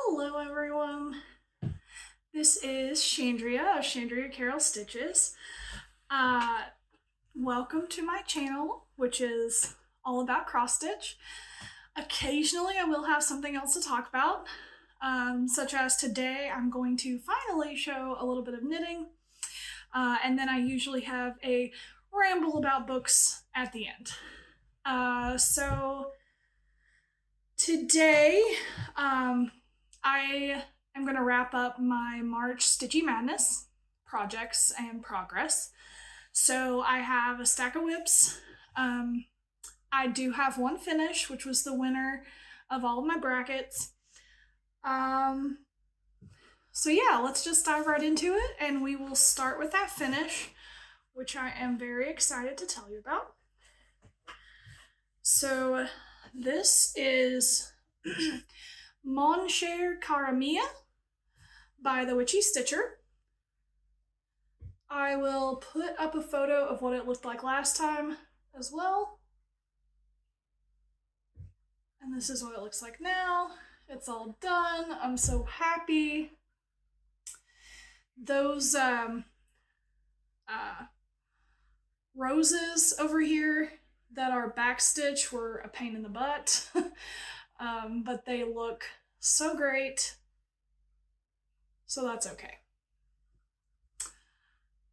Hello everyone, this is Chandria of Chandria Carol Stitches. Welcome to my channel, which is all about cross stitch. Occasionally I will have something else to talk about, such as today I'm going to finally show a little bit of knitting, and then I usually have a ramble about books at the end. So today, I am going to wrap up my March Stitchy Madness projects and progress. So I have a stack of whips. I do have one finish, which was the winner of all of my brackets. So yeah, let's just dive right into it, and we will start with that finish, which I am very excited to tell you about. So this is Mon Cher Cara Mia by the Witchy Stitcher. I will put up a photo of what it looked like last time as well. And this is what it looks like now. It's all done. I'm so happy. Those roses over here that are backstitch were a pain in the butt. But they look so great, so that's okay.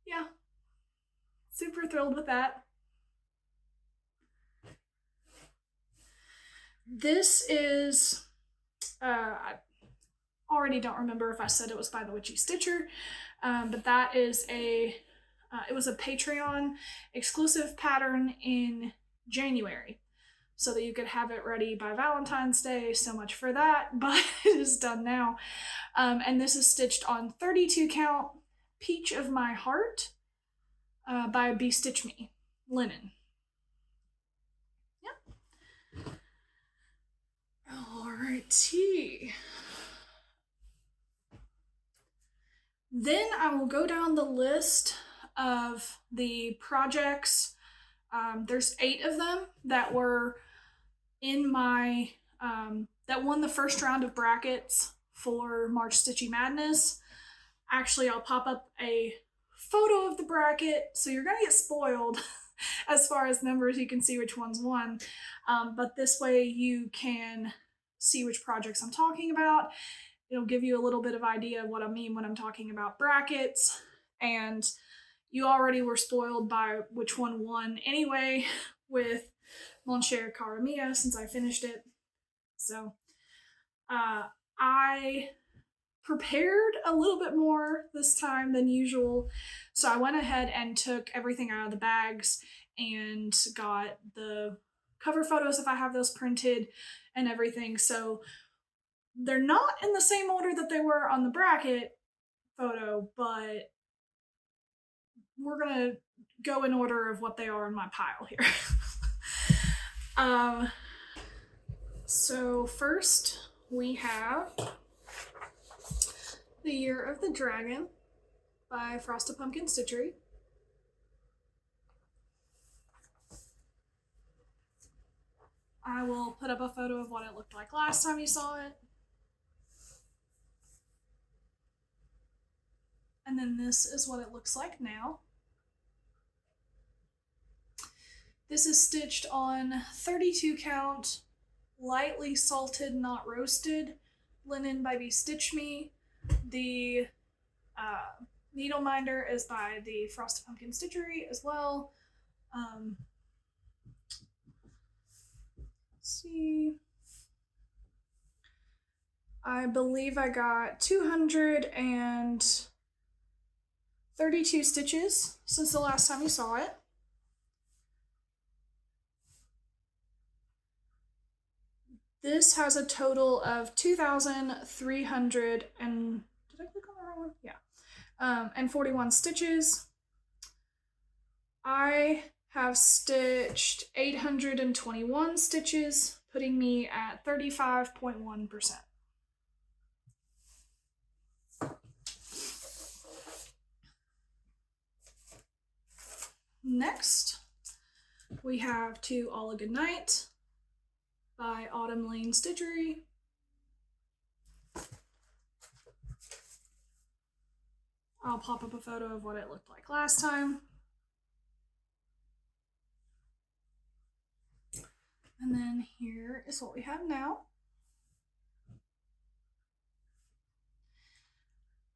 Yeah, super thrilled with that. This is, I already don't remember if I said it was by the Witchy Stitcher, but that is it was a Patreon exclusive pattern in January, so that you could have it ready by Valentine's Day. So much for that, but it is done now. And this is stitched on 32 count Peach of My Heart by BeStitchMe linen. Yep. Alrighty. Then I will go down the list of the projects. There's 8 of them that were in my, that won the first round of brackets for March Stitchy Madness. Actually, I'll pop up a photo of the bracket, so you're gonna get spoiled as far as numbers. You can see which ones won, but this way you can see which projects I'm talking about. It'll give you a little bit of idea of what I mean when I'm talking about brackets, and you already were spoiled by which one won anyway with Mon Cher Cara Mia, since I finished it. So I prepared a little bit more this time than usual, so I went ahead and took everything out of the bags and got the cover photos if I have those printed and everything. So they're not in the same order that they were on the bracket photo, but we're gonna go in order of what they are in my pile here. So first we have The Year of the Dragon by Frosted Pumpkin Stitchery. I will put up a photo of what it looked like last time you saw it. And then this is what it looks like now. This is stitched on 32 count, lightly salted, not roasted linen by BeStitchMe. The needleminder is by the Frosted Pumpkin Stitchery as well. Let's see. I believe I got 232 stitches since the last time you saw it. This has a total of 2,300 and, did I click on the wrong one? Yeah. And 41 stitches. I have stitched 821 stitches, putting me at 35.1%. Next, we have To All a Good Night by Autumn Lane Stitchery. I'll pop up a photo of what it looked like last time. And then here is what we have now.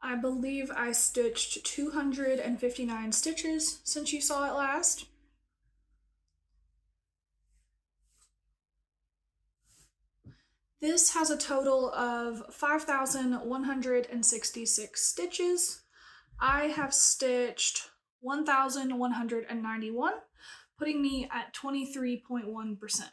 I believe I stitched 259 stitches since you saw it last. This has a total of 5,166 stitches. I have stitched 1,191, putting me at 23.1%.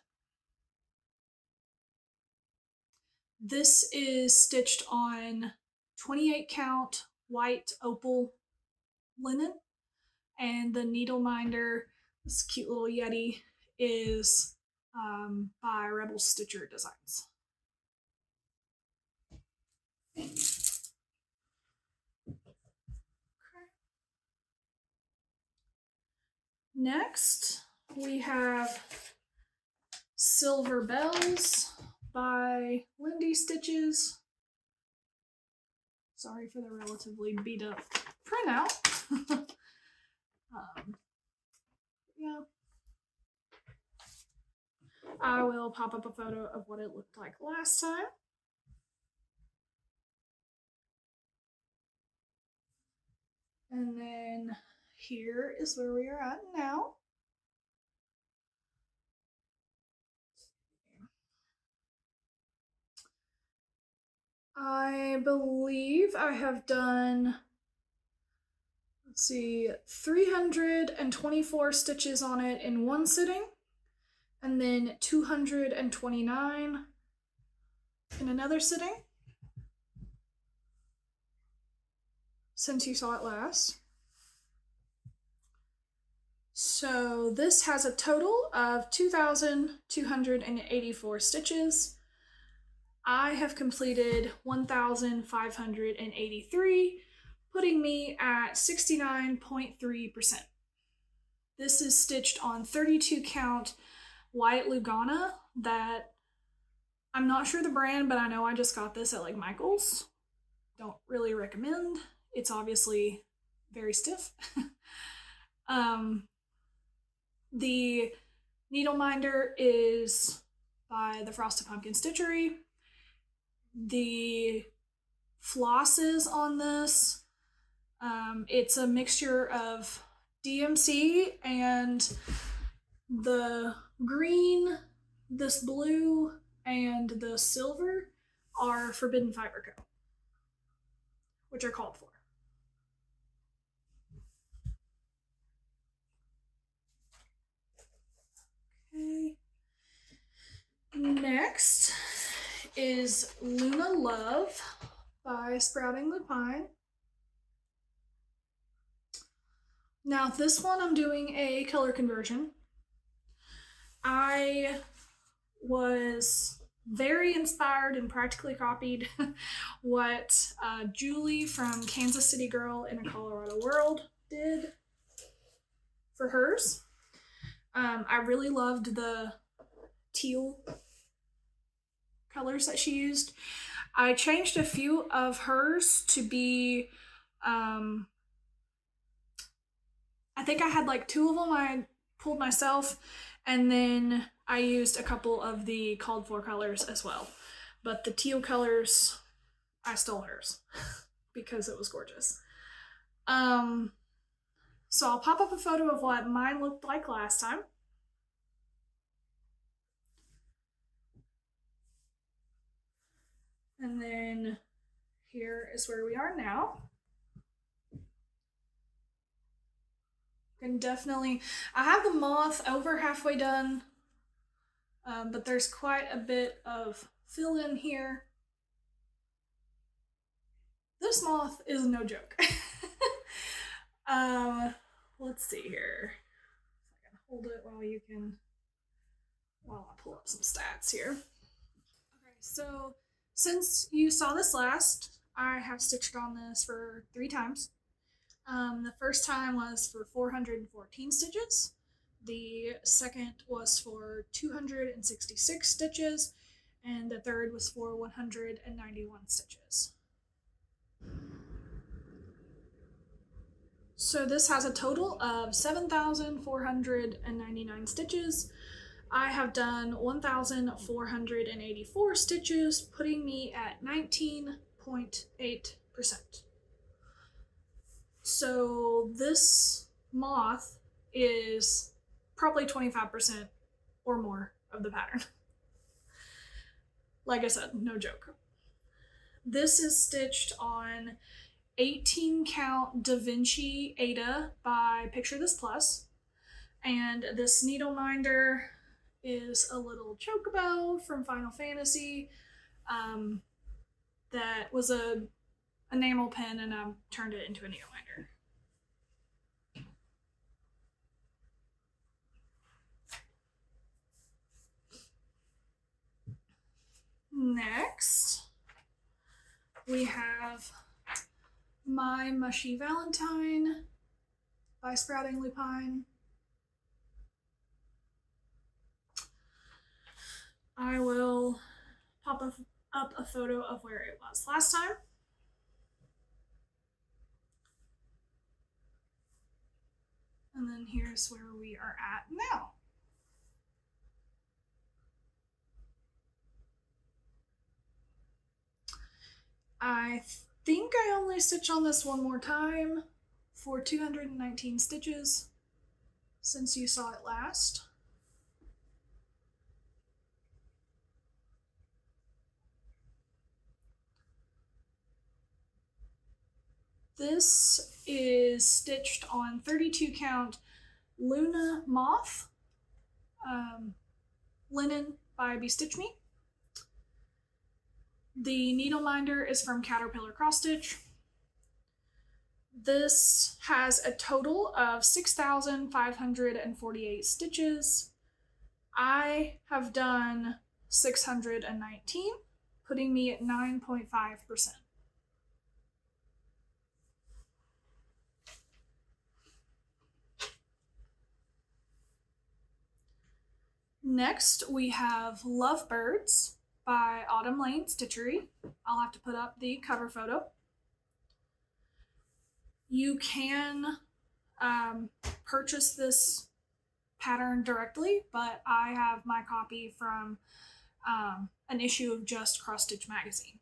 This is stitched on 28 count white opal linen, and the needleminder, this cute little yeti, is by Rebel Stitcher Designs. Next, we have Silver Bells by Lindy Stitches. Sorry for the relatively beat up printout. Yeah. I will pop up a photo of what it looked like last time. And then here is where we are at now. I believe I have done, let's see, 324 stitches on it in one sitting, and then 229 in another sitting since you saw it last. So this has a total of 2,284 stitches. I have completed 1,583, putting me at 69.3%. This is stitched on 32 count white Lugana that I'm not sure the brand, but I know I just got this at like Michael's. Don't really recommend. It's obviously very stiff. The needleminder is by the Frosted Pumpkin Stitchery. The flosses on this, it's a mixture of DMC and the green, this blue, and the silver are Forbidden Fiber Co., which are called for. Okay. Next is Luna Love by Sprouting Lupine. Now this one I'm doing a color conversion. I was very inspired and practically copied what Julie from Kansas City Girl in a Colorado World did for hers. I really loved the teal colors that she used. I changed a few of hers to be, I think I had like two of them I pulled myself, and then I used a couple of the called for colors as well. But the teal colors, I stole hers because it was gorgeous. So I'll pop up a photo of what mine looked like last time. And then here is where we are now. And definitely, I have the moth over halfway done, but there's quite a bit of fill in here. This moth is no joke. Let's see here. If I can hold it while I pull up some stats here. Okay, so since you saw this last, I have stitched on this for 3 times. The first time was for 414 stitches. The second was for 266 stitches, and the third was for 191 stitches. So this has a total of 7,499 stitches. I have done 1,484 stitches, putting me at 19.8%. So this moth is probably 25% or more of the pattern. Like I said, no joke. This is stitched on 18 count Da Vinci Ada by Picture This Plus. And this needleminder is a little chocobo from Final Fantasy that was a enamel pen, and I turned it into a needleminder. Next, we have My Mushy Valentine by Sprouting Lupine. I will pop up a photo of where it was last time. And then here's where we are at now. I think I only stitch on this one more time for 219 stitches since you saw it last. This is stitched on 32 count Luna Moth, linen by BeStitchMe. The needleminder is from Caterpillar Cross Stitch. This has a total of 6,548 stitches. I have done 619, putting me at 9.5%. Next, we have Lovebirds by Autumn Lane Stitchery. I'll have to put up the cover photo. You can purchase this pattern directly, but I have my copy from an issue of Just Cross Stitch magazine.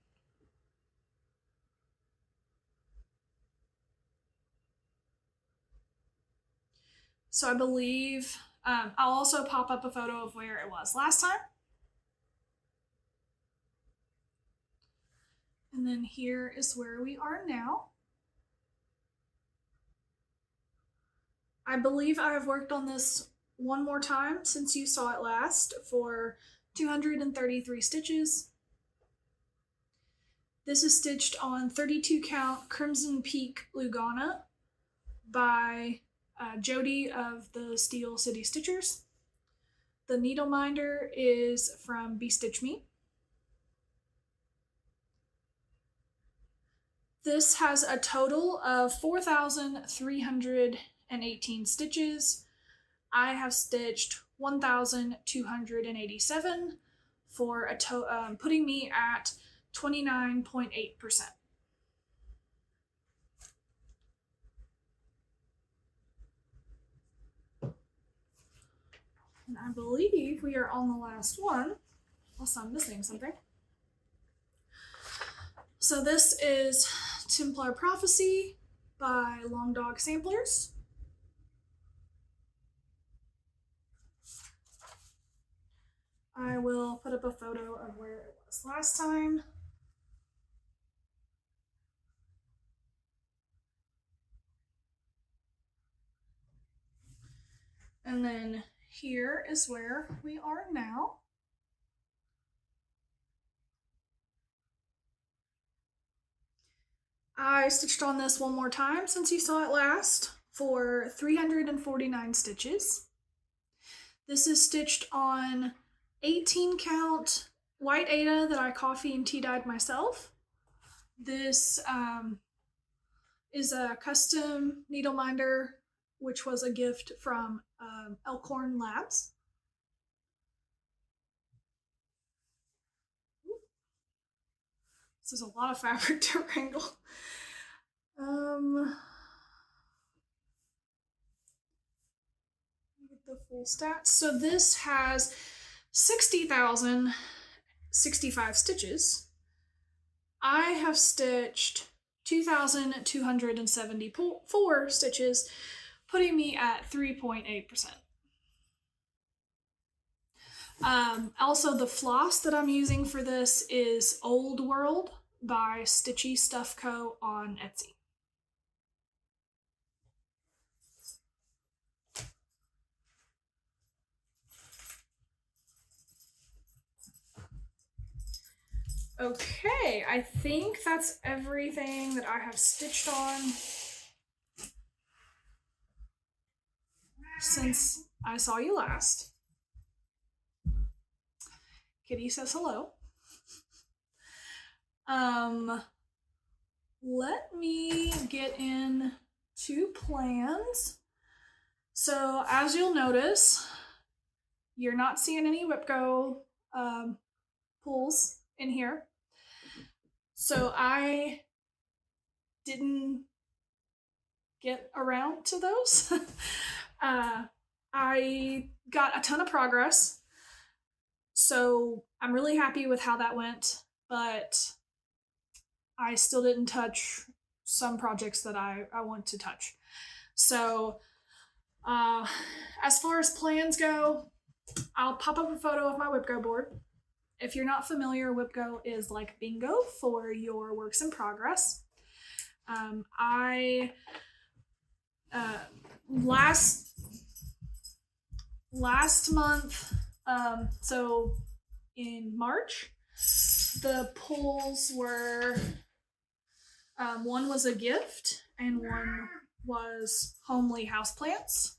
So I believe I'll also pop up a photo of where it was last time. And then here is where we are now. I believe I have worked on this one more time since you saw it last for 233 stitches. This is stitched on 32 count Crimson Peak Lugana by Jody of the Steel City Stitchers. The needleminder is from BeStitchMe. This has a total of 4,318 stitches. I have stitched 1,287 for putting me at 29.8%. And I believe we are on the last one, unless I'm missing something. So this is Templar Prophecy by Long Dog Samplers. I will put up a photo of where it was last time. And then here is where we are now. I stitched on this one more time since you saw it last for 349 stitches. This is stitched on 18 count white Ada that I coffee and tea dyed myself. This is a custom needleminder, which was a gift from Elkhorn Labs. This is a lot of fabric to wrangle. the full stats. So this has 60,065 stitches. I have stitched 2,274 stitches, putting me at 3.8%. Also, the floss that I'm using for this is Old World by Stitchy Stuff Co. on Etsy. Okay, I think that's everything that I have stitched on since I saw you last. Kitty says hello. Let me get in to plans. So as you'll notice, you're not seeing any WhipGo pulls in here. So I didn't get around to those. I got a ton of progress. So I'm really happy with how that went, but I still didn't touch some projects that I want to touch. So as far as plans go, I'll pop up a photo of my WhipGo board. If you're not familiar, WhipGo is like bingo for your works in progress. Last month, so in March, the pulls were one was a gift and one was homely houseplants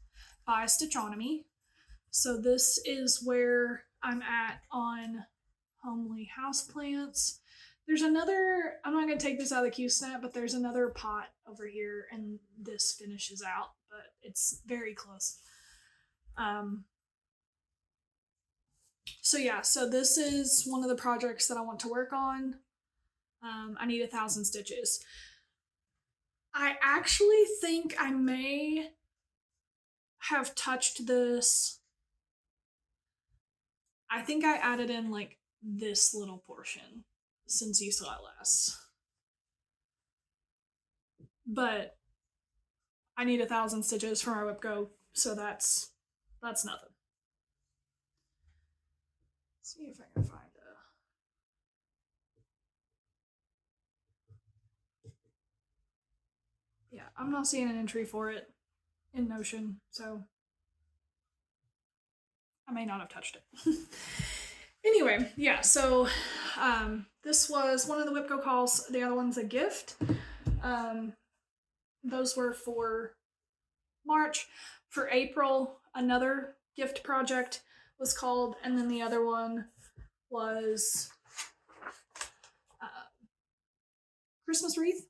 by Stitchonomy. So this is where I'm at on homely houseplants. There's another, I'm not going to take this out of the Q snap, but there's another pot over here and this finishes out, but it's very close. So yeah, so this is one of the projects that I want to work on. I need 1,000 stitches. I actually think I may have touched this. I think I added in like this little portion since you saw it last. But I need 1,000 stitches for my WhipGo, so that's nothing. Let's see if I can find yeah, I'm not seeing an entry for it in Notion, so I may not have touched it. Anyway, yeah, so this was one of the WhipGo calls. The other one's a gift. Those were for March. For April, another gift project was called, and then the other one was Christmas Wreath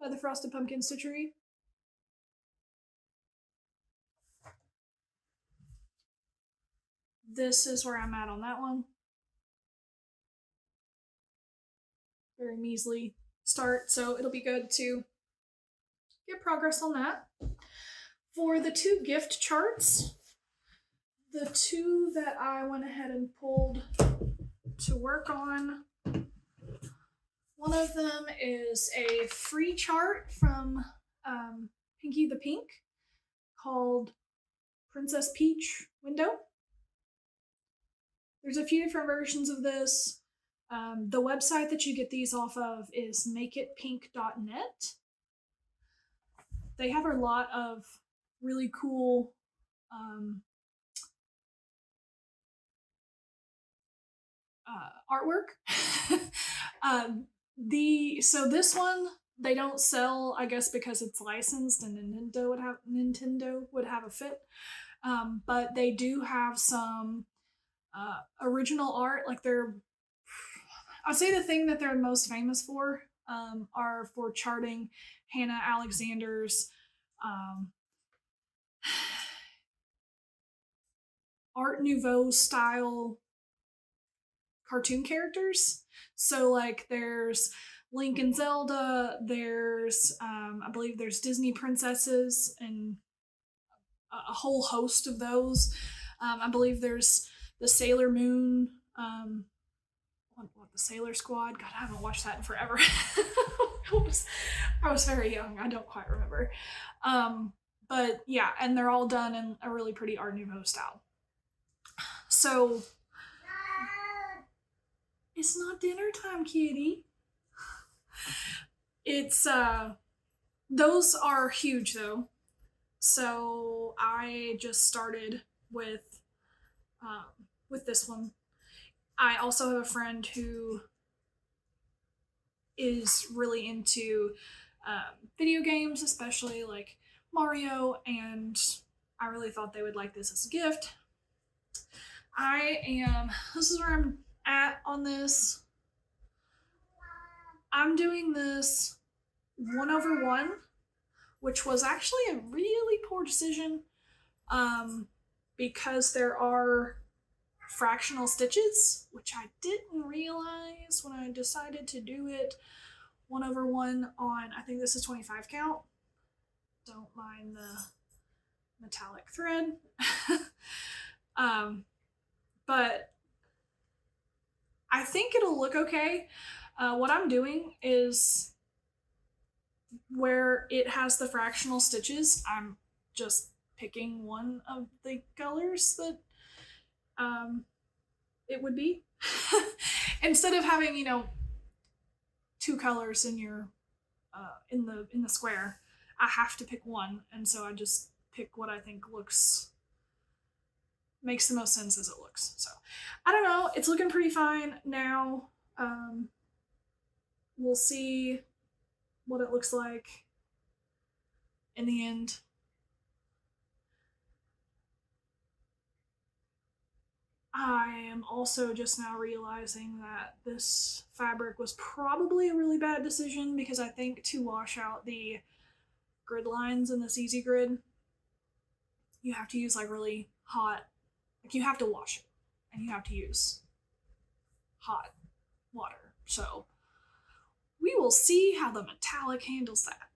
by the Frosted Pumpkin Stitchery. This is where I'm at on that one. Very measly start, so it'll be good to get progress on that. For the two gift charts, the two that I went ahead and pulled to work on, one of them is a free chart from Pinky the Pink called Princess Peach Window. There's a few different versions of this. The website that you get these off of is makeitpink.net. They have a lot of really cool artwork. So this one they don't sell, I guess, because it's licensed and Nintendo would have a fit. But they do have some original art. Like I'd say the thing that they're most famous for are for charting Hannah Alexander's Art Nouveau style cartoon characters. So like there's Link and Zelda, there's I believe there's Disney princesses and a whole host of those. I believe there's the Sailor Moon, the Sailor Squad. God, I haven't watched that in forever. I was very young. I don't quite remember. But yeah, and they're all done in a really pretty Art Nouveau style. So it's not dinner time, kitty. It's those are huge though. So I just started with this one. I also have a friend who is really into video games, especially like Mario, and I really thought they would like this as a gift. This is where I'm at on this. I'm doing this 1/1, which was actually a really poor decision because there are fractional stitches, which I didn't realize when I decided to do it 1/1 on, I think this is 25 count. Don't mind the metallic thread. But I think it'll look okay. What I'm doing is where it has the fractional stitches, I'm just picking one of the colors that it would be. Instead of having, you know, two colors in your in the square, I have to pick one, and so I just pick what I think makes the most sense as it looks. So I don't know, it's looking pretty fine now. We'll see what it looks like in the end. I am also just now realizing that this fabric was probably a really bad decision, because I think to wash out the grid lines in this easy grid, you have to use like really hot, like you have to wash it and you have to use hot water. So we will see how the metallic handles that.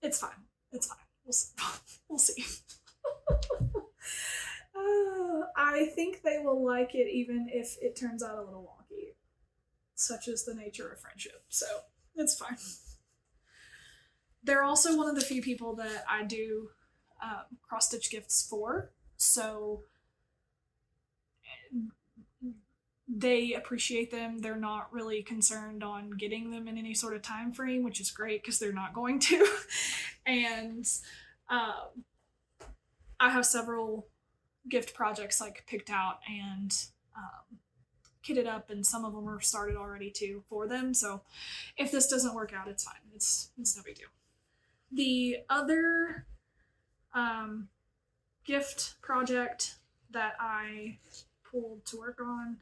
It's fine. It's fine. We'll see. I think they will like it even if it turns out a little wonky. Such is the nature of friendship. So it's fine. They're also one of the few people that I do cross stitch gifts for. So they appreciate them. They're not really concerned on getting them in any sort of time frame, which is great because they're not going to. And I have several gift projects like picked out and kitted up, and some of them are started already too for them. So if this doesn't work out, it's fine. It's no big deal. The other gift project that I pulled to work on,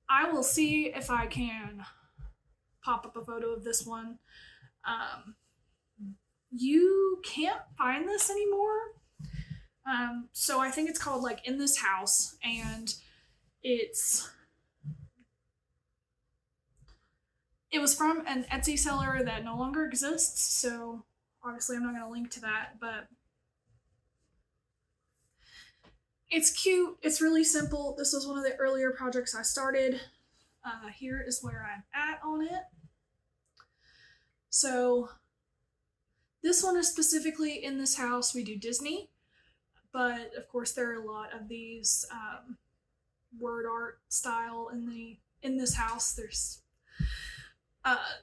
I will see if I can pop up a photo of this one. You can't find this anymore. So I think it's called like In This House, and it was from an Etsy seller that no longer exists, so obviously I'm not going to link to that, but it's cute. It's really simple. This was one of the earlier projects I started. Here is where I'm at on it. So this one is specifically In This House. We do Disney, but of course there are a lot of these word art style in this house. There's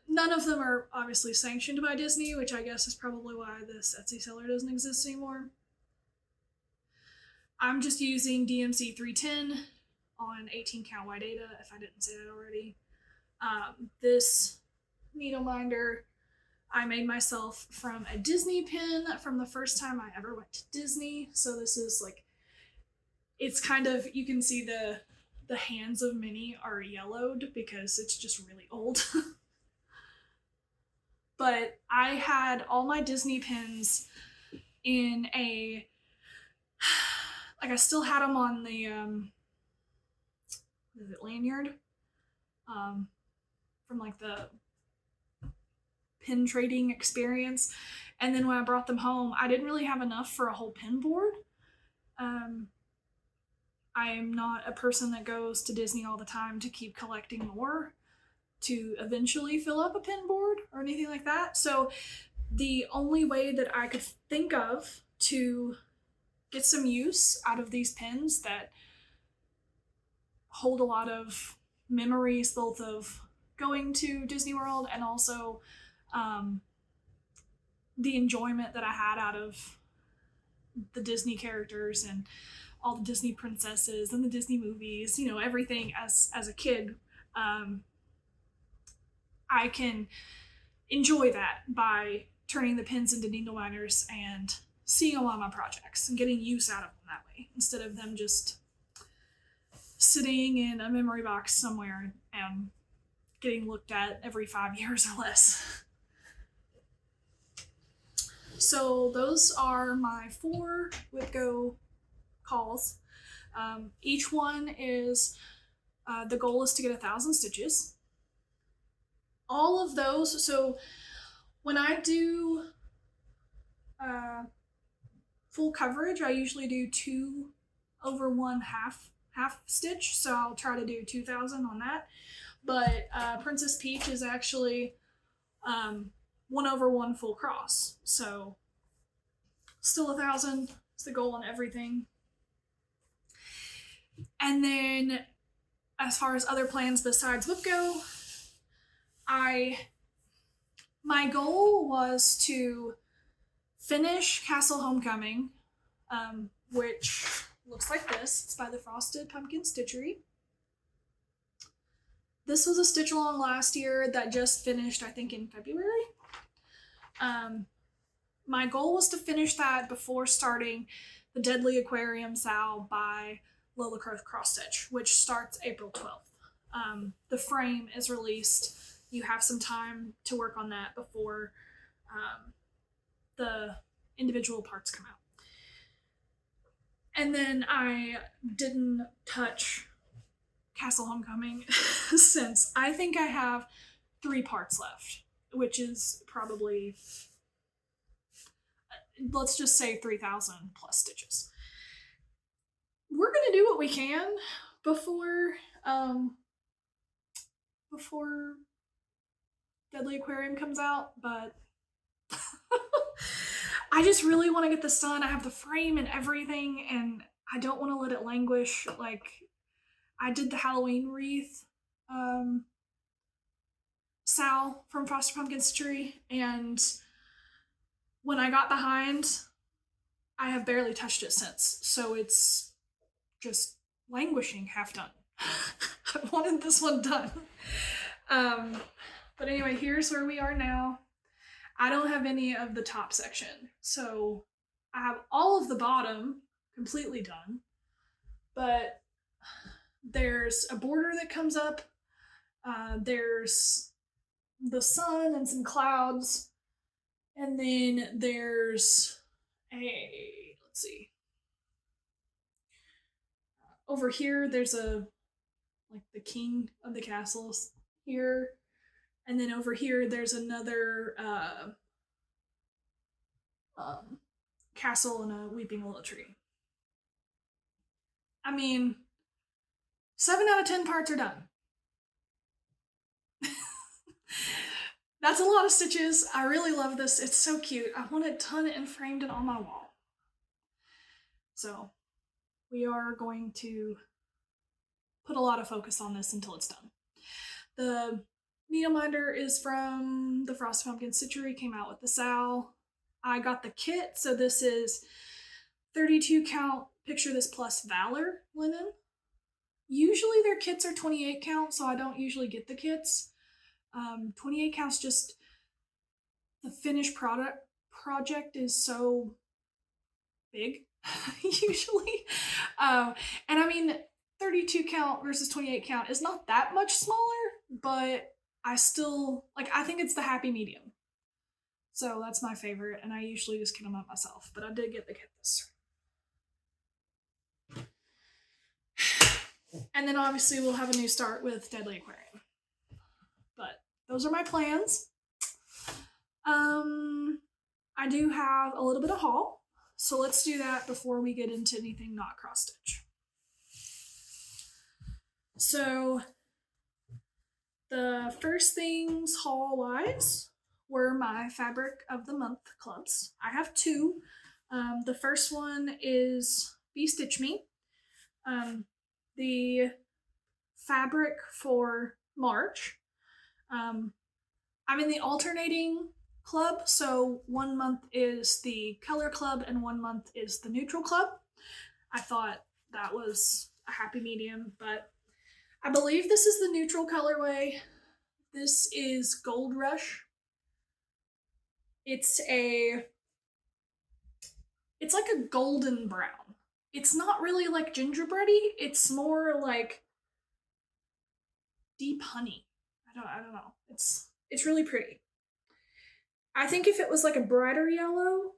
none of them are obviously sanctioned by Disney, which I guess is probably why this Etsy seller doesn't exist anymore. I'm just using DMC 310 on 18 count white data, if I didn't say that already. This needleminder I made myself from a Disney pin from the first time I ever went to Disney. So this is like, it's kind of, you can see the hands of Minnie are yellowed because it's just really old. But I had all my Disney pins in a, like I still had them on the, is it lanyard? from like the pin trading experience. And then when I brought them home, I didn't really have enough for a whole pin board. I am not a person that goes to Disney all the time to keep collecting more to eventually fill up a pin board or anything like that. So the only way that I could think of to get some use out of these pins that hold a lot of memories, both of going to Disney World and also the enjoyment that I had out of the Disney characters and all the Disney princesses and the Disney movies, you know, everything as a kid. I can enjoy that by turning the pins into needleminders and seeing them on my projects and getting use out of them that way, instead of them just sitting in a memory box somewhere and getting looked at every 5 years or less. So those are my 4 with Go calls. Each one is, the goal is to get 1,000 stitches. All of those, so when I do full coverage, I usually do 2 over 1 half stitch, so I'll try to do 2,000 on that. But Princess Peach is actually 1 over 1 full cross, so still 1,000 is the goal on everything. And then as far as other plans besides Whip Go, my goal was to finish Castle Homecoming, which looks like this. It's by the Frosted Pumpkin Stitchery. This was a stitch along last year that just finished, I think, in February. My goal was to finish that before starting the Deadly Aquarium Sal by Lola Cross Stitch, which starts April 12th. The frame is released. You have some time to work on that before the individual parts come out. And then I didn't touch Castle Homecoming since I think I have 3 parts left, which is probably, let's just say 3,000 plus stitches. We're gonna do what we can before Deadly Aquarium comes out, but I just really want to get this done. I have the frame and everything, and I don't want to let it languish. Like, I did the Halloween wreath Sal from Frosted Pumpkin Stitchery, and when I got behind, I have barely touched it since, so it's just languishing, half done. I wanted this one done. But anyway, here's where we are now. I don't have any of the top section, so I have all of the bottom completely done, but there's a border that comes up, there's the sun and some clouds, and then there's let's see, over here there's like the king of the castles here, and then over here there's another castle and a weeping willow tree. I mean, 7 out of 10 parts are done. That's a lot of stitches. I really love this. It's so cute. I want it done and framed it on my wall. So we are going to put a lot of focus on this until it's done. The needleminder is from the Frosted Pumpkin Stitchery, came out with the Sal. I got the kit, so this is 32 count Picture This Plus Valor linen. Usually their kits are 28 count, so I don't usually get the kits. 28 counts, just the finished project is so big usually. And I mean, 32 count versus 28 count is not that much smaller, but I still, like, I think it's the happy medium. So that's my favorite, and I usually just kit them up myself, but I did get the kit this time. And then obviously we'll have a new start with Deadly Aquarium. But those are my plans. I do have a little bit of haul, so let's do that before we get into anything not cross stitch. So the first things haul wise were my fabric of the month clubs. I have two. The first one is BeStitchMe. The fabric for March. I'm in the alternating club, so 1 month is the color club and 1 month is the neutral club. I thought that was a happy medium, but I believe this is the neutral colorway. This is Gold Rush. It's like a golden brown. It's not really like gingerbready. It's more like deep honey. I don't know. It's really pretty. I think if it was like a brighter yellow,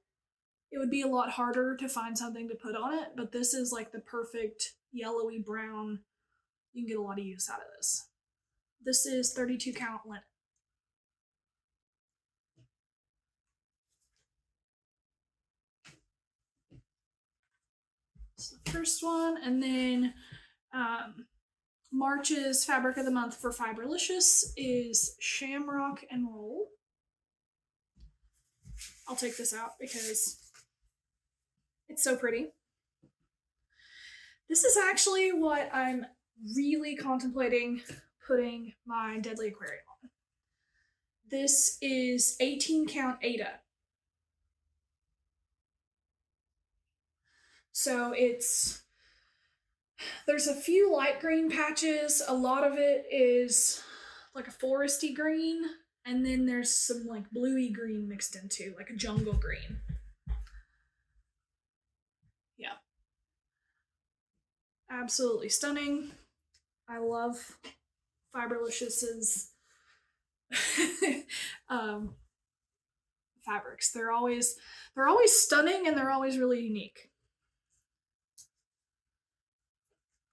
it would be a lot harder to find something to put on it, but this is like the perfect yellowy brown. You can get a lot of use out of this. This is 32 count linen. That's the first one, and then March's fabric of the month for Fiberlicious is Shamrock and Roll. I'll take this out because it's so pretty. This is actually what I'm really contemplating putting my Deadly Aquarium on. This is 18 count Ada. So there's a few light green patches. A lot of it is like a foresty green. And then there's some like bluey green mixed into, like a jungle green. Yeah. Absolutely stunning. I love Fiberlicious's fabrics. They're always stunning and they're always really unique.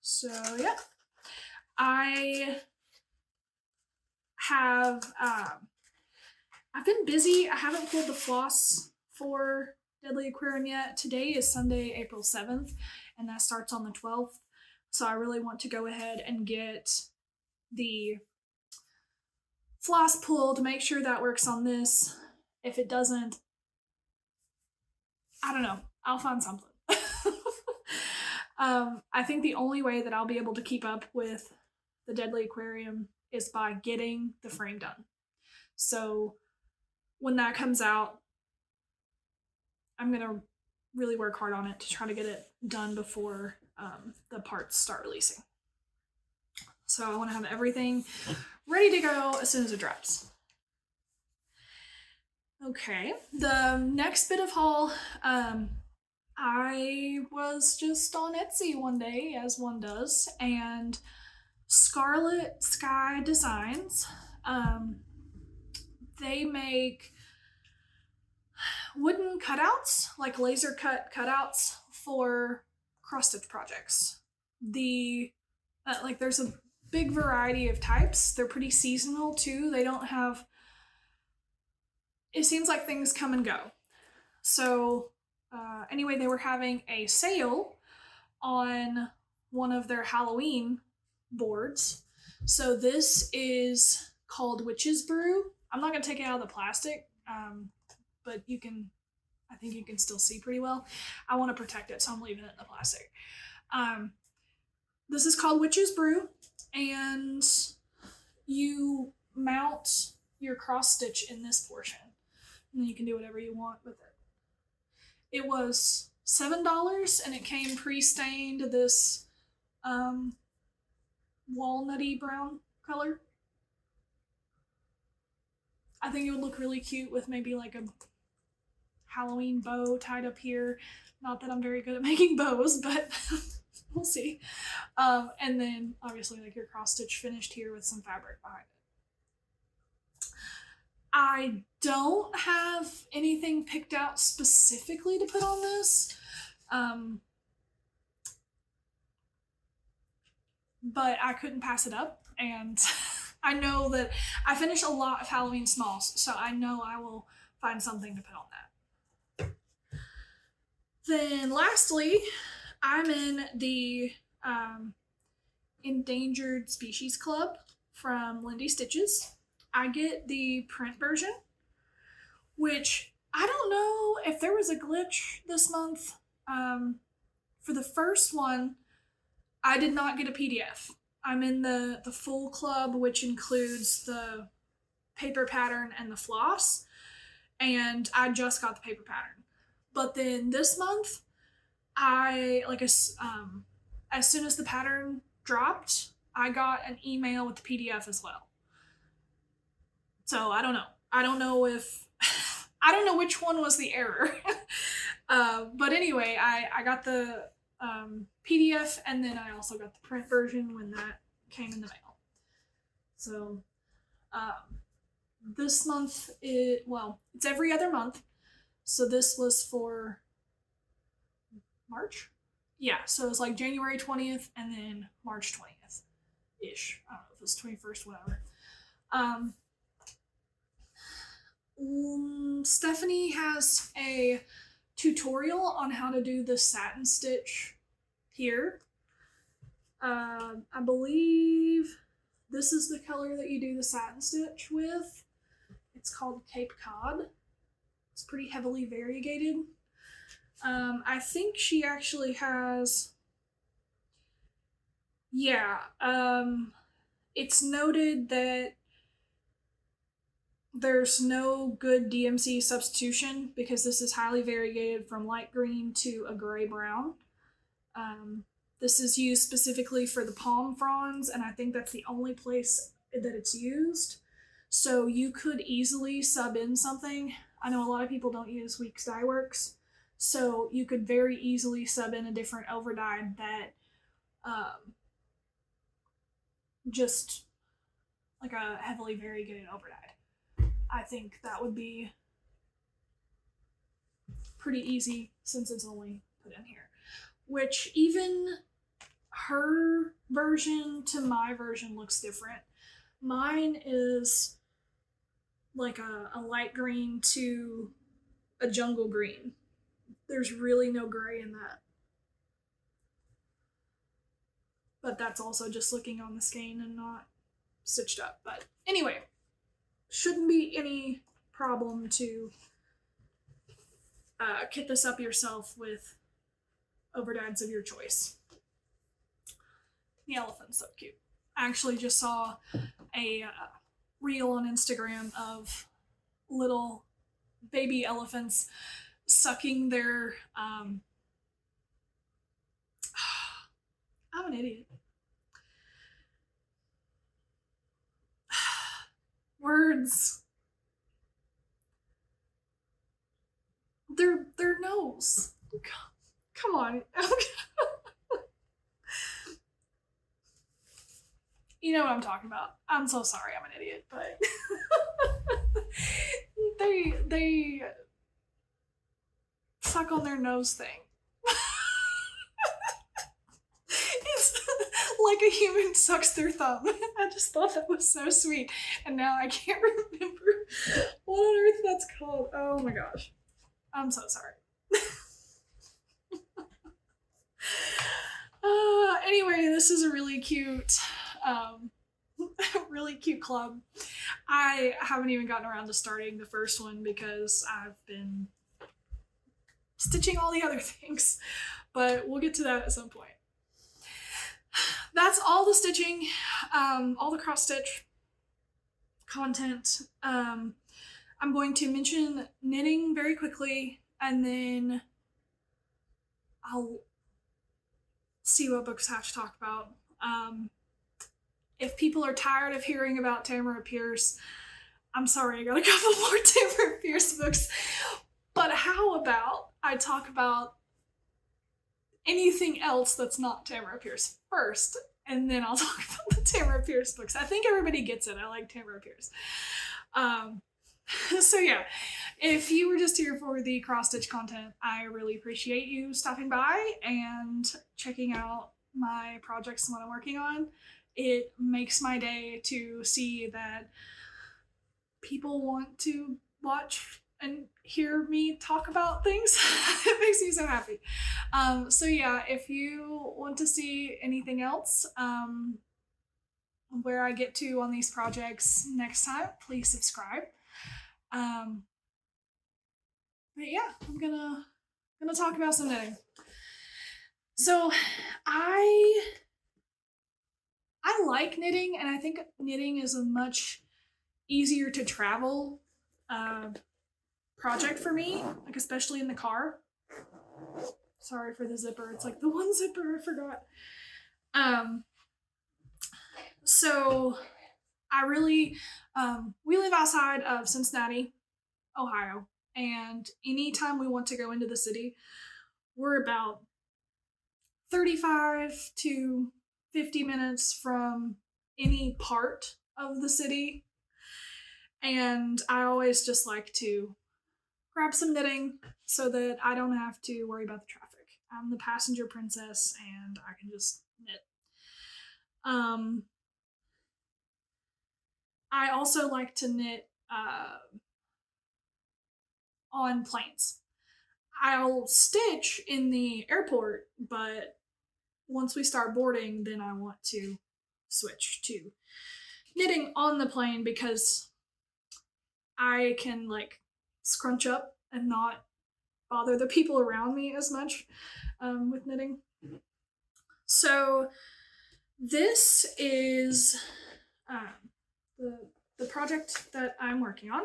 So yeah, I have I've been busy. I haven't pulled the floss for Deadly Aquarium yet. Today is Sunday, April 7th, and that starts on the 12th. So I really want to go ahead and get the floss pulled to make sure that works on this. If it doesn't, I don't know. I'll find something. I think the only way that I'll be able to keep up with the Deadly Aquarium is by getting the frame done. So when that comes out, I'm going to really work hard on it to try to get it done before the parts start releasing. So I want to have everything ready to go as soon as it drops. Okay, the next bit of haul, I was just on Etsy one day, as one does, and Scarlet Sky Designs, they make wooden cutouts, like laser cut cutouts for cross stitch projects. There's a big variety of types. They're pretty seasonal too. They don't have, it seems like things come and go. So anyway, they were having a sale on one of their Halloween boards. So this is called Witch's Brew. I'm not going to take it out of the plastic, but I think you can still see pretty well. I want to protect it, so I'm leaving it in the plastic. This is called Witch's Brew, and you mount your cross stitch in this portion, and then you can do whatever you want with it. It was $7, and it came pre-stained this walnutty brown color. I think it would look really cute with maybe like a Halloween bow tied up here. Not that I'm very good at making bows, but we'll see. And then obviously like your cross stitch finished here with some fabric behind it. I don't have anything picked out specifically to put on this. But I couldn't pass it up, and I know that I finish a lot of Halloween smalls, so I know I will find something to put on that. Then lastly, I'm in the Endangered Species Club from Lindy Stitches. I get the print version, which I don't know if there was a glitch this month. For the first one, I did not get a PDF. I'm in the full club, which includes the paper pattern and the floss, and I just got the paper pattern. But then this month, I like as soon as the pattern dropped, I got an email with the PDF as well. So I don't know. I don't know which one was the error. But anyway, I got the PDF, and then I also got the print version when that came in the mail. So this month, it's every other month. So this was for March? Yeah, so it's like January 20th and then March 20th ish. I don't know if it was 21st, whatever. Stephanie has a tutorial on how to do the satin stitch here. I believe this is the color that you do the satin stitch with. It's called Cape Cod. It's pretty heavily variegated. I think she actually has, it's noted that there's no good DMC substitution because this is highly variegated from light green to a gray brown. This is used specifically for the palm fronds, and I think that's the only place that it's used. So you could easily sub in something. I know a lot of people don't use Weeks Dye Works, so you could very easily sub in a different overdyed that just like a heavily variegated overdyed. I think that would be pretty easy since it's only put in here. Which even her version to my version looks different. Mine is like a light green to a jungle green. There's really no gray in that. But that's also just looking on the skein and not stitched up. But anyway, shouldn't be any problem to kit this up yourself with overdyes of your choice. The elephant's so cute. I actually just saw a reel on Instagram of little baby elephants sucking their I'm an idiot. Words. Their nose. Come on. You know what I'm talking about. I'm so sorry, I'm an idiot, but they suck on their nose thing. It's like a human sucks their thumb. I just thought that was so sweet, and now I can't remember what on earth that's called. Oh my gosh. I'm so sorry. Anyway, this is a really cute club. I haven't even gotten around to starting the first one because I've been stitching all the other things, but we'll get to that at some point. That's all the stitching, all the cross stitch content. I'm going to mention knitting very quickly, and then I'll see what books I have to talk about. If people are tired of hearing about Tamara Pierce, I'm sorry, I got a couple more Tamara Pierce books. But how about I talk about anything else that's not Tamara Pierce first, and then I'll talk about the Tamara Pierce books. I think everybody gets it. I like Tamara Pierce. So yeah, if you were just here for the cross-stitch content, I really appreciate you stopping by and checking out my projects and what I'm working on. it makes my day to see that people want to watch and hear me talk about things. It makes me so happy. So yeah, if you want to see anything else, where I get to on these projects next time, please subscribe. Um, but yeah, I'm gonna talk about some knitting. So I like knitting, and I think knitting is a much easier to travel project for me, like especially in the car. Sorry for the zipper. It's like the one zipper I forgot. So I really, we live outside of Cincinnati, Ohio, and anytime we want to go into the city, we're about 35 to 50 minutes from any part of the city. And I always just like to grab some knitting so that I don't have to worry about the traffic. I'm the passenger princess and I can just knit. I also like to knit on planes. I'll stitch in the airport, but once we start boarding, then I want to switch to knitting on the plane because I can like scrunch up and not bother the people around me as much with knitting. So this is the project that I'm working on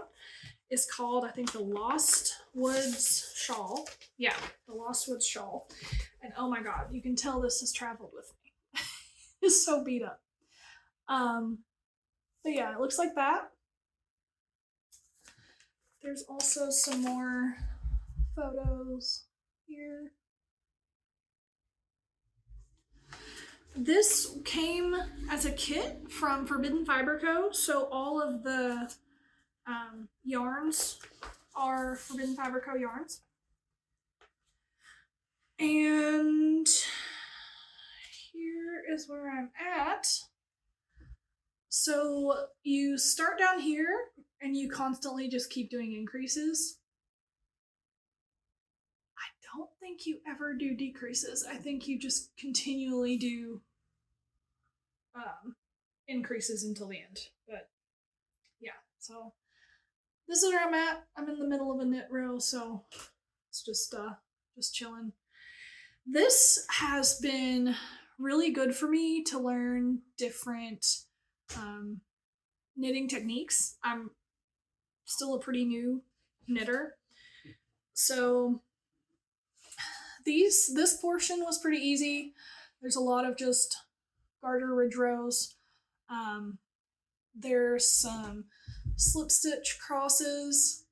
is called, I think, the Lost Woods Shawl. Yeah, the Lost Woods Shawl. And oh my god, you can tell this has traveled with me. It's so beat up. But yeah, it looks like that. There's also some more photos here. This came as a kit from Forbidden Fiber Co. So all of the yarns are Forbidden Fiber Co. yarns. And here is where I'm at. So you start down here and you constantly just keep doing increases. I don't think you ever do decreases. I think you just continually do increases until the end. But yeah, so this is where I'm at. I'm in the middle of a knit row, so it's just chilling. This has been really good for me to learn different knitting techniques. I'm still a pretty new knitter, so this portion was pretty easy. There's a lot of just garter ridge rows. There's some slip stitch crosses.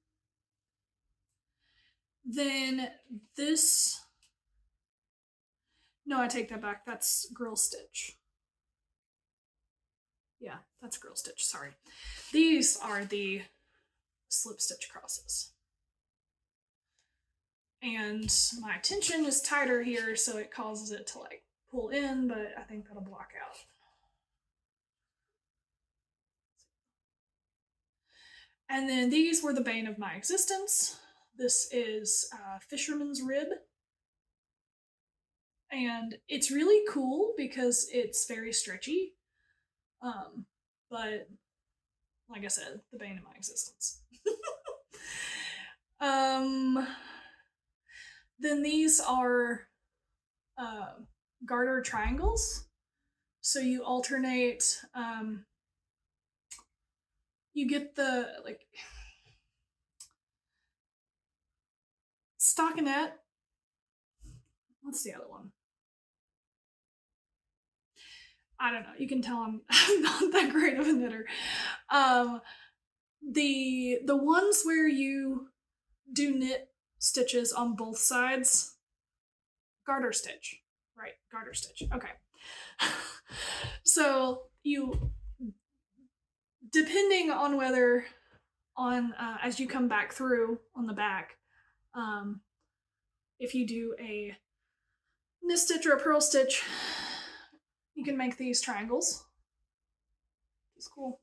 Then this, no, I take that back. That's grill stitch. Yeah, that's grill stitch. Sorry. These are the slip stitch crosses. And my tension is tighter here, so it causes it to like pull in, but I think that'll block out. And then these were the bane of my existence. This is Fisherman's Rib. And it's really cool because it's very stretchy. But like I said, the bane of my existence. Then these are garter triangles. So you alternate, you get the like stockinette. What's the other one? I don't know. You can tell I'm not that great of a knitter. The ones where you do knit stitches on both sides, garter stitch, right? Garter stitch. Okay. So you, depending on whether on as you come back through on the back, if you do a knit stitch or a purl stitch, you can make these triangles. It's cool.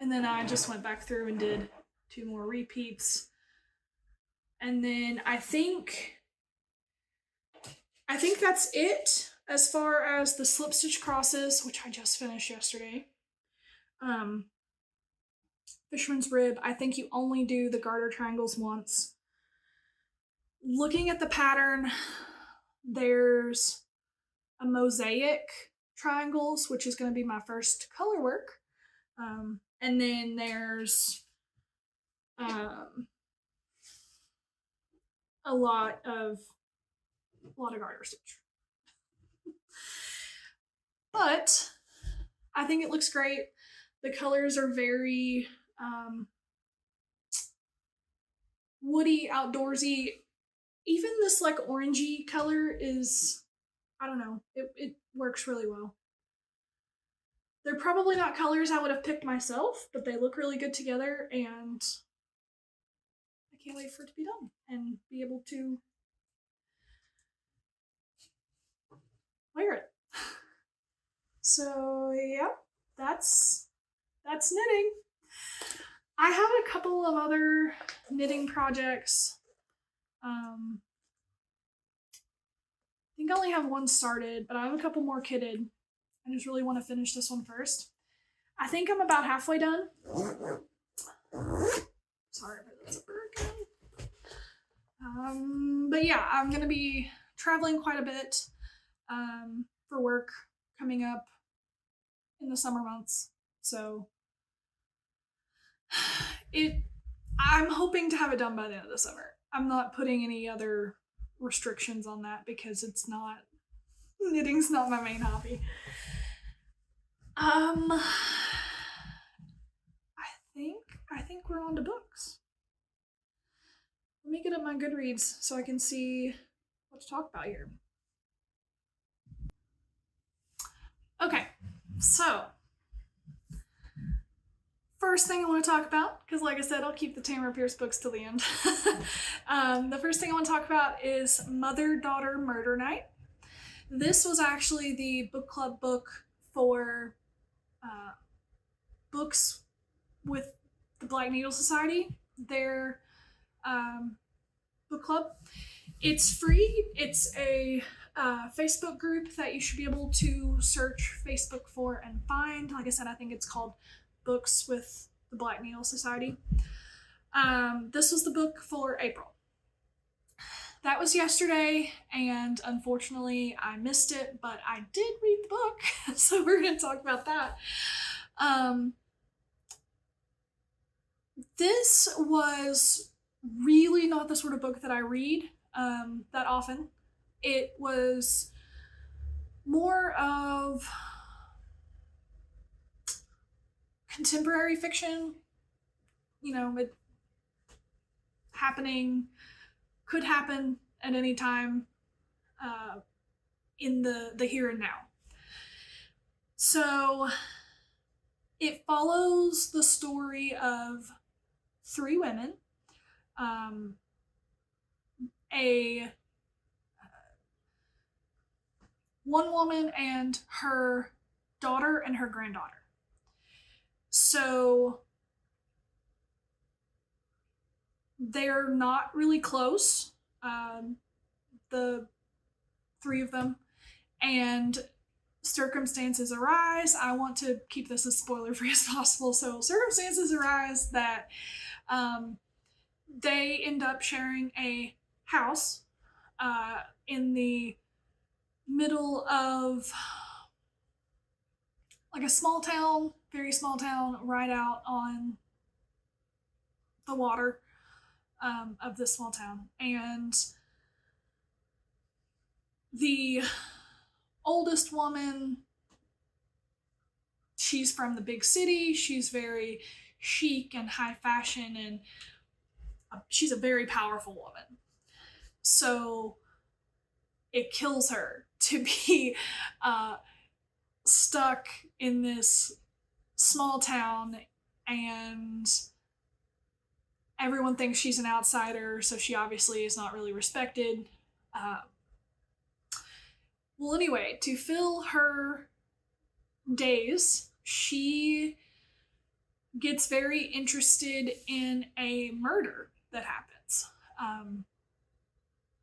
And then I just went back through and did 2 more repeats. And then I think that's it as far as the slip stitch crosses, which I just finished yesterday. Fisherman's rib, I think you only do the garter triangles once. Looking at the pattern, there's a mosaic triangles, which is going to be my first color work. And then there's a lot of garter stitch. But I think it looks great. The colors are very woody, outdoorsy. Even this like orangey color is, I don't know, it works really well. They're probably not colors I would have picked myself, but they look really good together, and I can't wait for it to be done and be able to wear it. So yeah, that's knitting. I have a couple of other knitting projects. I think I only have one started, but I have a couple more kitted. I just really want to finish this one first. I think I'm about halfway done. Sorry for the zipper again. But yeah, I'm going to be traveling quite a bit for work coming up in the summer months. So I'm hoping to have it done by the end of the summer. I'm not putting any other restrictions on that because knitting's not my main hobby. I think we're on to books. Let me get up my Goodreads so I can see what to talk about here. Okay, so first thing I want to talk about, because like I said, I'll keep the Tamara Pierce books till the end. The first thing I want to talk about is Mother-Daughter Murder Night. This was actually the book club book for books with the Black Needle Society, their book club. It's free. It's a Facebook group that you should be able to search Facebook for and find. Like I said, I think it's called Books with the Black Needle Society. This was the book for April. That was yesterday, and unfortunately I missed it, but I did read the book, so we're going to talk about that. This was really not the sort of book that I read that often. It was more of contemporary fiction, it could happen at any time in the here and now. So it follows the story of 3 women, one woman and her daughter and her granddaughter. So they're not really close, the 3 of them, and circumstances arise. I want to keep this as spoiler-free as possible. So circumstances arise that they end up sharing a house in the middle of like a small town, very small town, right out on the water of this small town. And the oldest woman, she's from the big city. She's very chic and high fashion, and she's a very powerful woman. So it kills her to be stuck in this small town, and everyone thinks she's an outsider, so she obviously is not really respected. Well, anyway, to fill her days, she gets very interested in a murder that happens.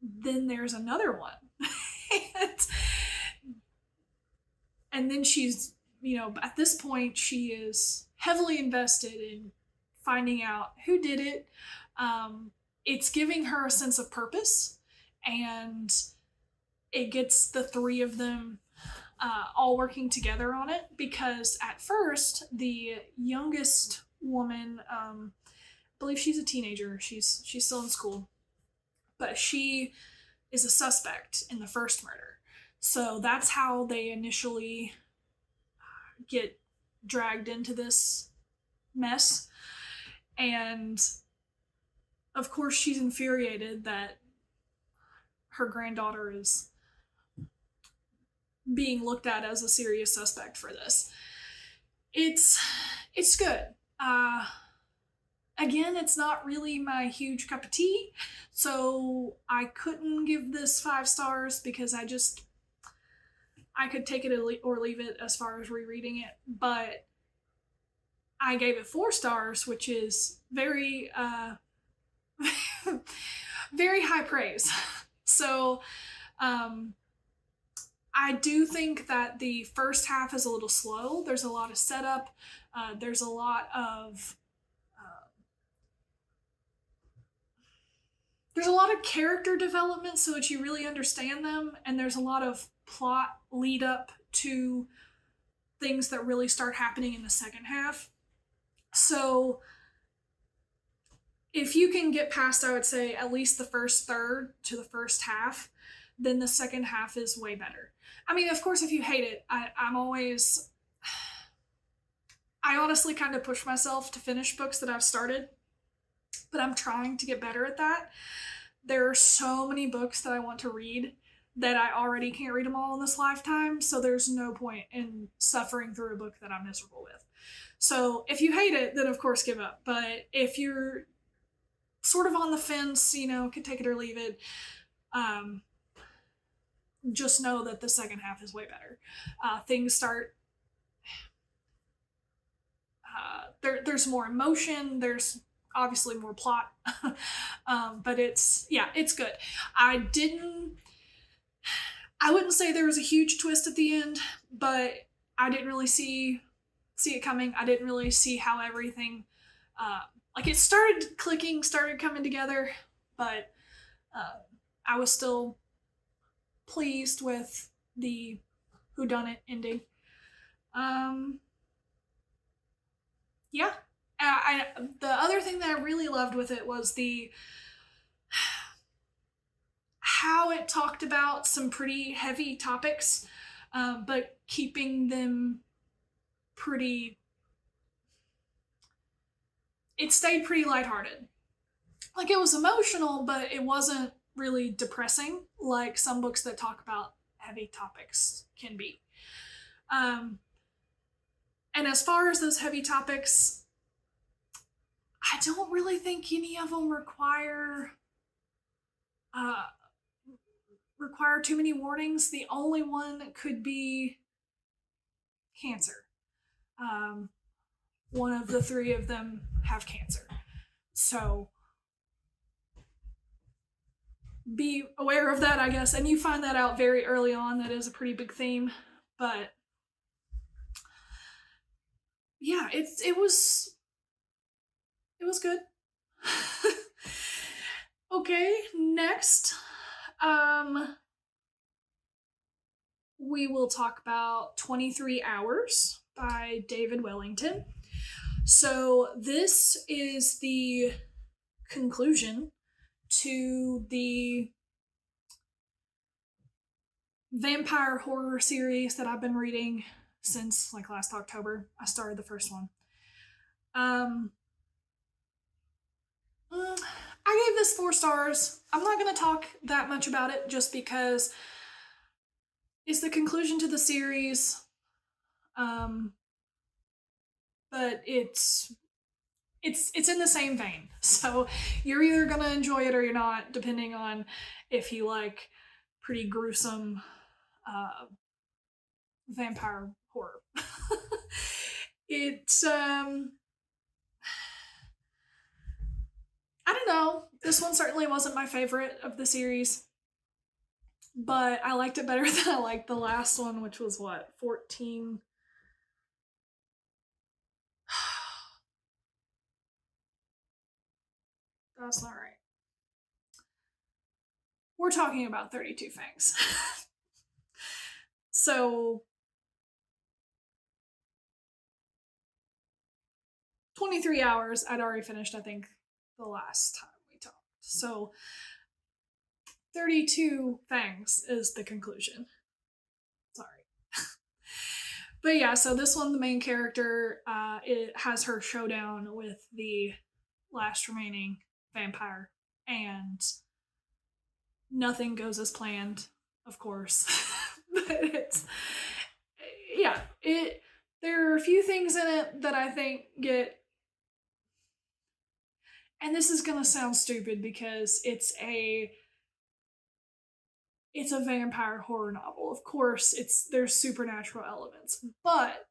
Then there's another one. and, and then she's, at this point, she is heavily invested in finding out who did it. It's giving her a sense of purpose, and it gets the three of them all working together on it, because at first the youngest woman, I believe she's a teenager, she's still in school, but she is a suspect in the first murder. So that's how they initially get dragged into this mess. And of course, she's infuriated that her granddaughter is being looked at as a serious suspect for this. It's good. Again, it's not really my huge cup of tea, so I couldn't give this 5 stars because I could take it or leave it as far as rereading it, but I gave it 4 stars, which is very, very high praise. So, I do think that the first half is a little slow. There's a lot of setup. There's a lot of character development so that you really understand them, and there's a lot of plot lead up to things that really start happening in the second half. So if you can get past, I would say, at least the first third to the first half, then the second half is way better. I mean, of course, if you hate it, I honestly kind of push myself to finish books that I've started, but I'm trying to get better at that. There are so many books that I want to read that I already can't read them all in this lifetime, so there's no point in suffering through a book that I'm miserable with. So if you hate it, then of course give up. But if you're sort of on the fence, could take it or leave it, just know that the second half is way better. Things start, there's more emotion, there's obviously more plot, but it's good. I wouldn't say there was a huge twist at the end, but I didn't really see it coming. I didn't really see how everything, it started clicking, started coming together, but I was still pleased with the whodunit ending. Yeah. The other thing that I really loved with it was how it talked about some pretty heavy topics, but keeping them it stayed pretty lighthearted. Like, it was emotional, but it wasn't really depressing like some books that talk about heavy topics can be. And as far as those heavy topics, I don't really think any of them require too many warnings. The only one could be cancer. One of the 3 of them have cancer. So be aware of that, I guess. And you find that out very early on. That is a pretty big theme. But yeah, it was good. Okay, next, we will talk about 23 Hours by David Wellington. So this is the conclusion to the vampire horror series that I've been reading since last October. I started the first one. I gave this 4 stars. I'm not going to talk that much about it just because it's the conclusion to the series. But it's in the same vein. So you're either going to enjoy it or you're not, depending on if you like pretty gruesome vampire horror. It's I don't know. This one certainly wasn't my favorite of the series, but I liked it better than I liked the last one, which was what, 14? That's not right. We're talking about 32 Fangs. So 23 hours, I'd already finished, I think, the last time we talked. So 32 Fangs is the conclusion. Sorry. But yeah, so this one, the main character, it has her showdown with the last remaining vampire, and nothing goes as planned, of course. But it's, yeah, it, there are a few things in it that I think get, and this is gonna sound stupid because it's a vampire horror novel. Of course, there's supernatural elements, but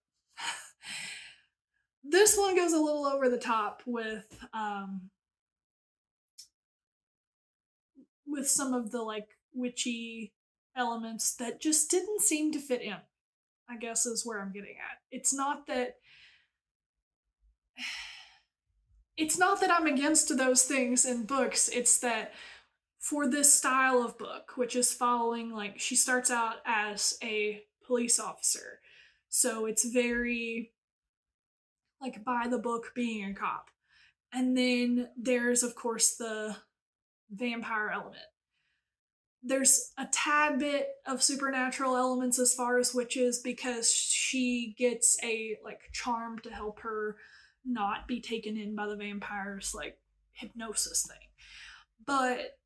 this one goes a little over the top with some of the like witchy elements that just didn't seem to fit in. I guess is where I'm getting at. It's not that I'm against those things in books. It's that for this style of book, which is following, like, she starts out as a police officer. So it's very like by the book being a cop. And then there's, of course, the vampire element. There's a tad bit of supernatural elements as far as witches because she gets a like charm to help her not be taken in by the vampires like hypnosis thing. But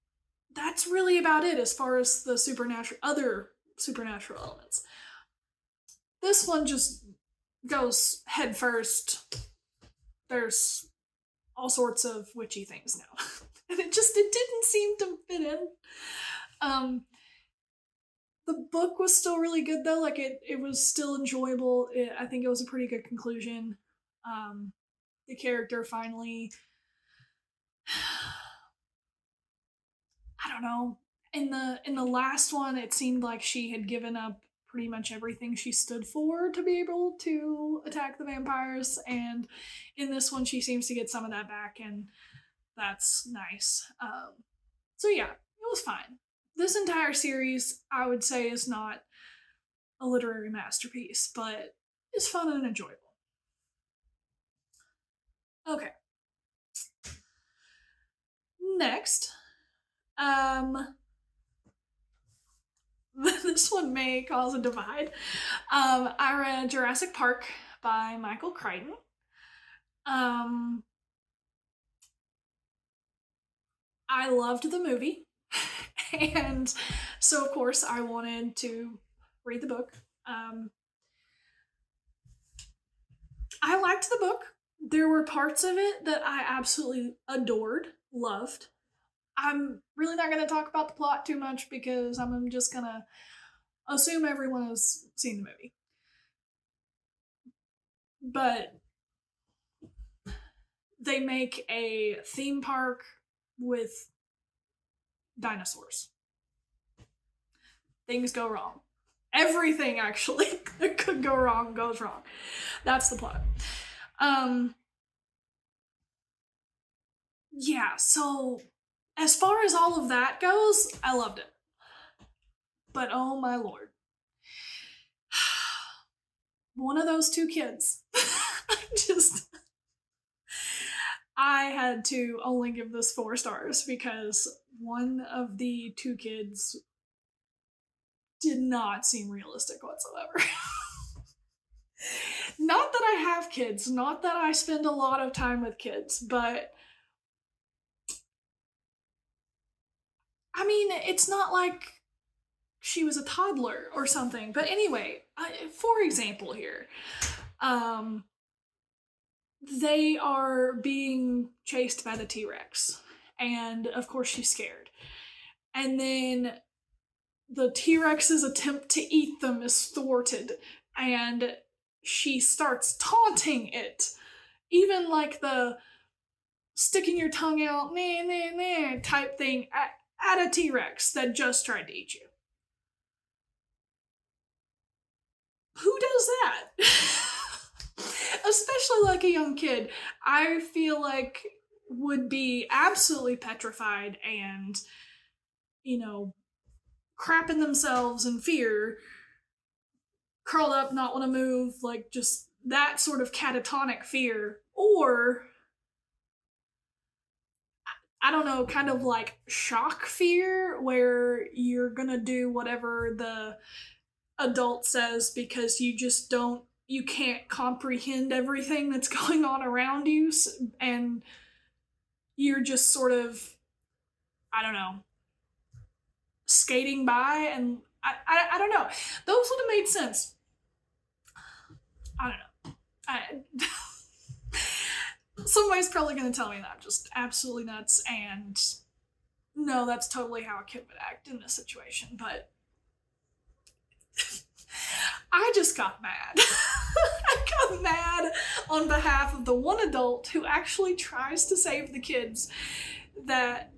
that's really about it as far as the other supernatural elements. This one just goes head first. There's all sorts of witchy things now. And it didn't seem to fit in. The book was still really good though. Like it was still enjoyable. I think it was a pretty good conclusion. The character finally, I don't know. In the last one, it seemed like she had given up pretty much everything she stood for to be able to attack the vampires, and in this one, she seems to get some of that back, and that's nice. So yeah, it was fine. This entire series, I would say, is not a literary masterpiece, but it's fun and enjoyable. Okay. Next, um, this one may cause a divide. I read Jurassic Park by Michael Crichton. Um, I loved the movie, and so of course I wanted to read the book. Um, I liked the book. There were parts of it that I absolutely adored, loved. I'm really not going to talk about the plot too much because I'm just going to assume everyone has seen the movie. But they make a theme park with dinosaurs. Things go wrong. Everything actually that could go wrong goes wrong. That's the plot. Yeah, so as far as all of that goes, I loved it. But oh my lord. One of those two kids. I had to only give this 4 stars because one of the two kids did not seem realistic whatsoever. Not that I have kids, not that I spend a lot of time with kids, but I mean, it's not like she was a toddler or something. But anyway, for example, here, um, they are being chased by the T Rex, and of course, she's scared. And then the T Rex's attempt to eat them is thwarted, and she starts taunting it. Even like sticking your tongue out, nah, nah, nah, type thing at a T-Rex that just tried to eat you. Who does that? Especially like a young kid. I feel like would be absolutely petrified and, you know, crapping themselves in fear, curled up, not want to move, like just that sort of catatonic fear. Or, I don't know, kind of like shock fear, where you're gonna do whatever the adult says because you can't comprehend everything that's going on around you, and you're just sort of, I don't know, skating by, and I don't know. Those would have made sense. I don't know. Somebody's probably going to tell me that I'm just absolutely nuts, and no, that's totally how a kid would act in this situation, but I just got mad. I got mad on behalf of the one adult who actually tries to save the kids that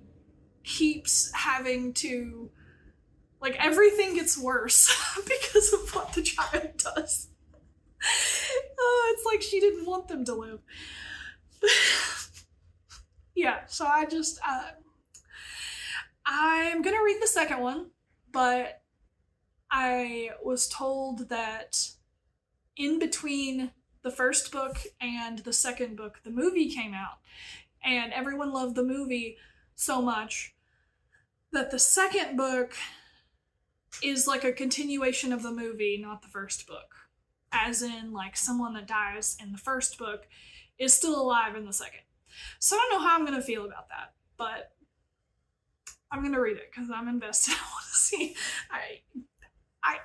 keeps having to, like, everything gets worse because of what the child does. It's like she didn't want them to live. Yeah, so I'm gonna read the second one, but I was told that in between the first book and the second book, the movie came out, and everyone loved the movie so much that the second book is like a continuation of the movie, not the first book. As in, like, someone that dies in the first book is still alive in the second. So I don't know how I'm going to feel about that, but I'm going to read it because I'm invested. I want to see.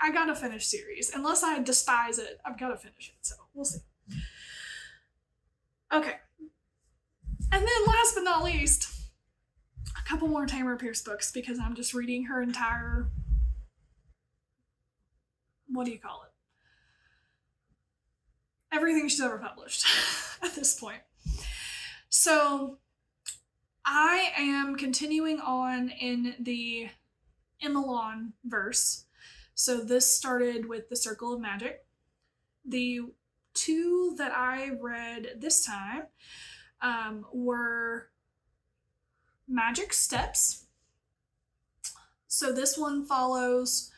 I gotta finish series. Unless I despise it, I've gotta finish it, so we'll see. Okay. And then last but not least, a couple more Tamara Pierce books because I'm just reading her entire, what do you call it? Everything she's ever published at this point. So I am continuing on in the Emelon verse. So this started with The Circle of Magic. The two that I read this time were Magic Steps. So this one follows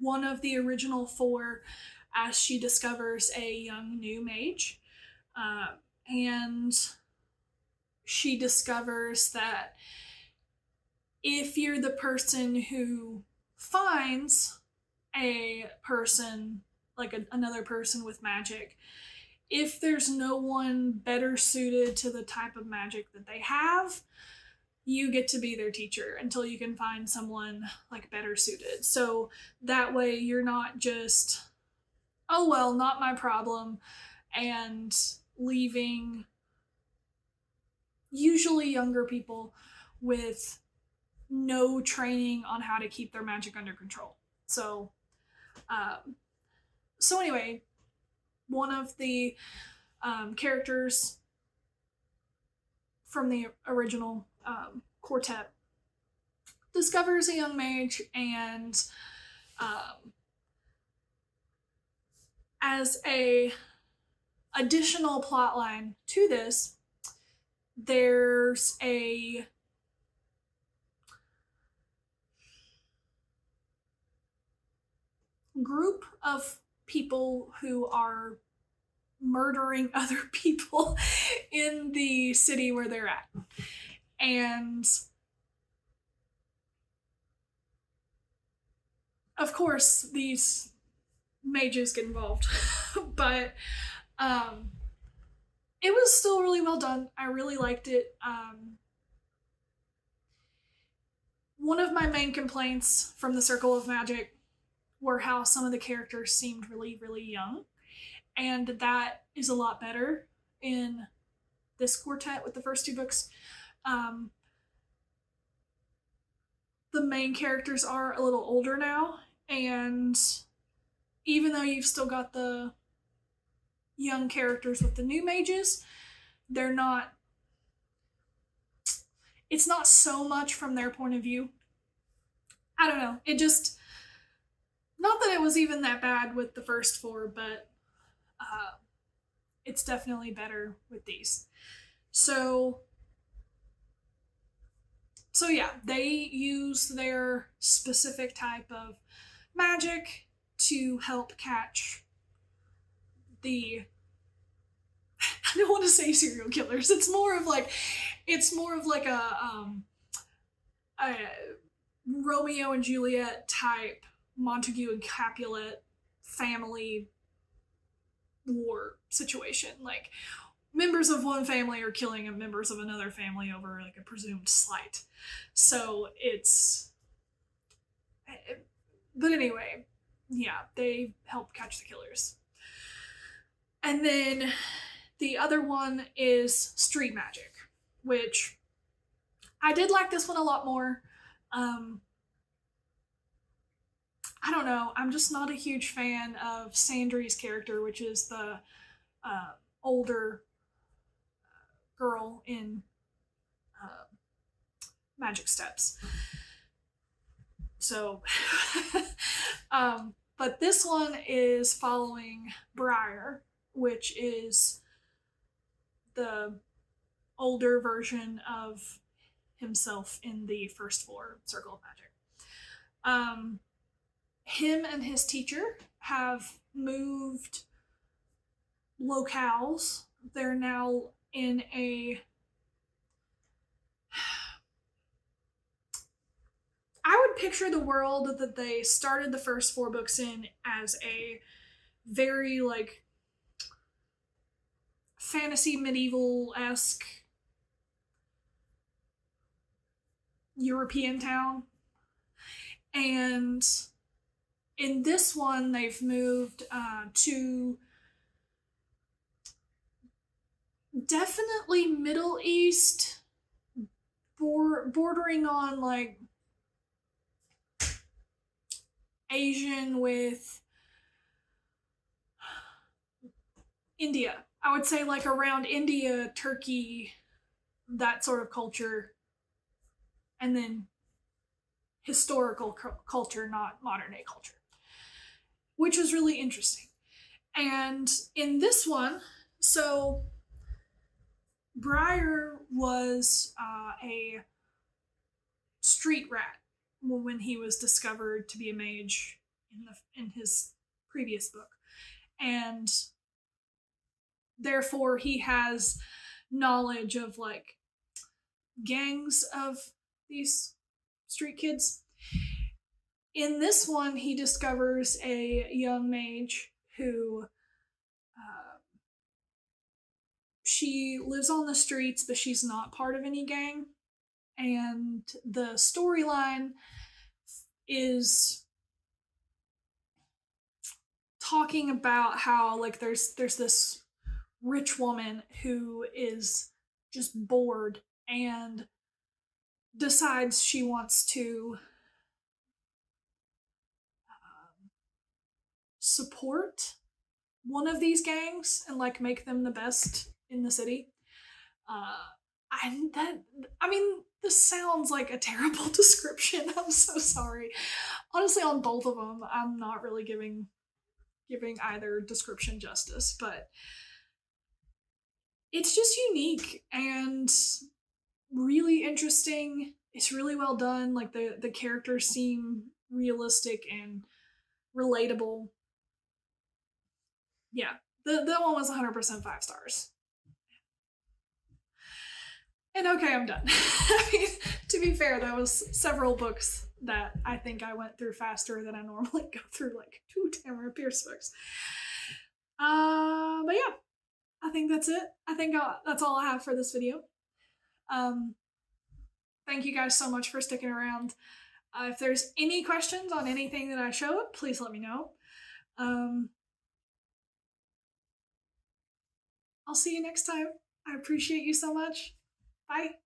one of the original four as she discovers a young new mage. And she discovers that if you're the person who finds a person, like another person with magic, if there's no one better suited to the type of magic that they have, you get to be their teacher until you can find someone like better suited. So that way you're not just, oh well, not my problem, and leaving usually younger people with no training on how to keep their magic under control. So anyway, one of the characters from the original quartet discovers a young mage, and as a additional plot line to this, there's a group of people who are murdering other people in the city where they're at. And of course, these mages get involved. But it was still really well done. I really liked it. One of my main complaints from the Circle of Magic were how some of the characters seemed really, really young. And that is a lot better in this quartet with the first two books. The main characters are a little older now, and even though you've still got the young characters with the new mages, they're not, it's not so much from their point of view. I don't know. It just, not that it was even that bad with the first four, but it's definitely better with these. So yeah, they use their specific type of magic to help catch the, I don't want to say serial killers. It's more of like a Romeo and Juliet type Montague and Capulet family war situation. Like, members of one family are killing members of another family over like a presumed slight. So it's, but anyway, yeah, they help catch the killers. And then the other one is street magic, which I did like this one a lot more. I don't know. I'm just not a huge fan of Sandry's character, which is the older girl in Magic Steps. So, but this one is following Briar, which is the older version of himself in the first four Circle of Magic. Him and his teacher have moved locales. They're now in a, I would picture the world that they started the first four books in as a very like fantasy medieval-esque European town. And in this one, they've moved to definitely Middle East, bordering on like Asian with India. I would say like around India, Turkey, that sort of culture. And then historical culture, not modern day culture, which was really interesting. And in this one, so Briar was a street rat when he was discovered to be a mage in his previous book, and therefore he has knowledge of like gangs of these street kids. In this one, he discovers a young mage who she lives on the streets, but she's not part of any gang. And the storyline is talking about how like there's this rich woman who is just bored and decides she wants to support one of these gangs and like make them the best in the city. I mean, this sounds like a terrible description. I'm so sorry. Honestly, on both of them, I'm not really giving either description justice, but it's just unique and really interesting. It's really well done. Like the characters seem realistic and relatable. Yeah, the one was 100% 5 stars. And okay, I'm done. I mean, to be fair, that was several books that I think I went through faster than I normally go through, like 2 Tamara Pierce books. But yeah, I think that's it. I think that's all I have for this video. Thank you guys so much for sticking around. If there's any questions on anything that I showed, please let me know. I'll see you next time. I appreciate you so much. Bye.